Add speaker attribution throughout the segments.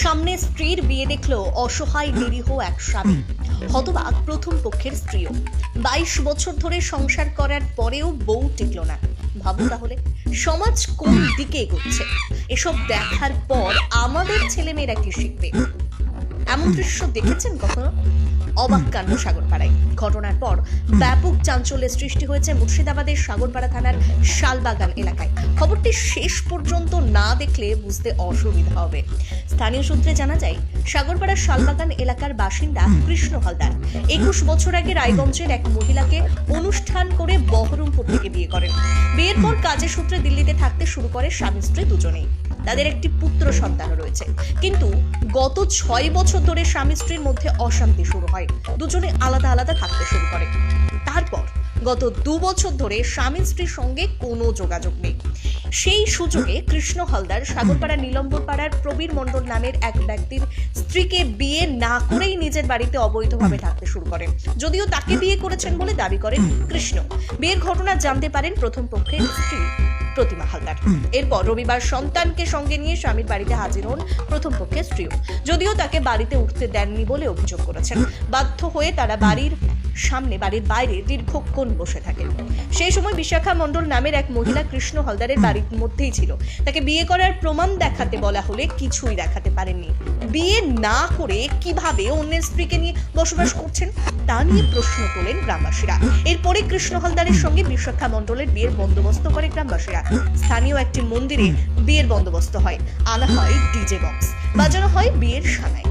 Speaker 1: সামনে স্ত্রীর বিয়ে দেখলো অসহায় নিরীহ এক স্বামী, হতবাক প্রথম পক্ষের স্ত্রীও। 22 বছর ধরে সংসার করার পরেও বউ টিকলো না। ভাবুন তাহলে সমাজ কোন দিকে এগোচ্ছে। এসব দেখার পর আমাদের ছেলেমেয়েরা কি শিখবে? এমন দৃশ্য দেখেছেন কখনো? অবাক কাণ্ড সাগরপাড়ায়। ঘটনার পর ব্যাপক চাঞ্চল্যের সৃষ্টি হয়েছে মুর্শিদাবাদের সাগরপাড়া থানার শালবাগান এলাকায়। খবরটি শেষ পর্যন্ত না দেখলে বুঝতে অসুবিধা হবে। স্থানীয় সূত্রে জানা যায়, সাগরপাড়ার শালবাগান এলাকার বাসিন্দা কৃষ্ণ হালদার 21 বছর আগে রায়গঞ্জের এক মহিলাকে অনুষ্ঠান করে বহরমপুর থেকে বিয়ে করেন। বিয়ের পর কাজের সূত্রে দিল্লিতে থাকতে শুরু করে স্বামী স্ত্রী দুজনেই। তাদের একটি পুত্র সন্তানও রয়েছে। কিন্তু গত 6 বছর ধরে স্বামী স্ত্রীর মধ্যে অশান্তি শুরু হয়। দুজনে আলাদা আলাদা থাকতে শুরু করে। তারপর গত 2 বছর ধরে স্বামী স্ত্রীর সঙ্গে কোনো যোগাযোগ নেই। সেই সুযোগে কৃষ্ণ হালদার সাগরপাড়া নীলম্বরপাড়ার প্রবীর মণ্ডল নামের এক ব্যক্তির স্ত্রীকে বিয়ে না করেই নিজের বাড়িতে অবৈধভাবে থাকতে শুরু করেন। যদিও তাকে বিয়ে করেছেন বলে দাবি করেন কৃষ্ণ। বিয়ের ঘটনা জানতে পারেন প্রথম পক্ষের স্ত্রী প্রতিমা হালদার। এরপর রবিবার সন্তানকে সঙ্গে নিয়ে স্বামীর বাড়িতে হাজির হন প্রথম পক্ষের স্ত্রীও। যদিও তাকে বাড়িতে উঠতে দেননি বলে অভিযোগ করেছেন। বাধ্য হয়ে তারা বাড়ির বাইরে দীর্ঘক্ষণ বসে থাকেন। সেই সময় বিশাখা মণ্ডল নামের এক মহিলা কৃষ্ণ হালদারের বাড়ির মধ্যেই ছিল। তাকে বিয়ে করার প্রমাণ দেখাতে বলা হলে কিছুই দেখাতে পারেননি। বিয়ে না করে কিভাবে অন্যের স্ত্রীকে নিয়ে বসবাস করছেন তা নিয়ে প্রশ্ন তোলেন গ্রামবাসীরা। এরপরে কৃষ্ণ হালদারের সঙ্গে বিশাখা মণ্ডলের বিয়ের বন্দোবস্ত করে গ্রামবাসীরা। স্থানীয় একটি মন্দিরে বিয়ের বন্দোবস্ত হয়। আনা হয় ডিজে বক্স, বাজানো হয় বিয়ের সানাই।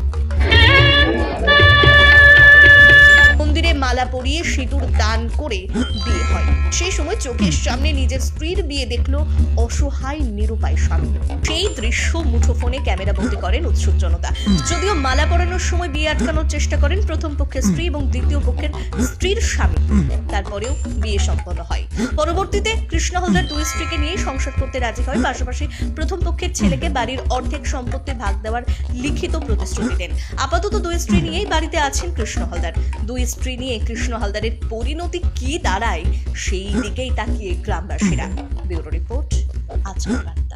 Speaker 1: মন্দিরে মালা পরিয়ে সিঁদুর দান করে বিয়ে হয়। সেই সময় চোখের সামনে নিজের স্ত্রীর বিয়ে দেখলো অসহায় নিরুপায় স্বামী। সেই দৃশ্য মুঠোফোনে ক্যামেরা বন্দী করেন উৎসুক জনতা। যদিও মালা পরানোর সময় বিয়ে আটকানোর চেষ্টা করেন প্রথম পক্ষের স্ত্রী এবং দ্বিতীয় পক্ষের স্ত্রীর স্বামী। তারপরেও বিয়ে সম্পন্ন হয়। পরবর্তীতে কৃষ্ণ হালদার 2 স্ত্রীকে নিয়ে সংসার করতে রাজি হয়। পাশাপাশি প্রথম পক্ষের ছেলেকে বাড়ির অর্ধেক সম্পত্তি ভাগ দেওয়ার লিখিত প্রতিশ্রুতি দেন। আপাতত 2 স্ত্রী নিয়েই বাড়িতে আছেন কৃষ্ণ হালদার। 2 স্ত্রী নিয়ে কৃষ্ণ হালদারের পরিণতি কি দাঁড়ায় সেই দিকেই তাকিয়ে গ্রামবাসীরা। ব্যুরো রিপোর্ট, আজকের বার্তা।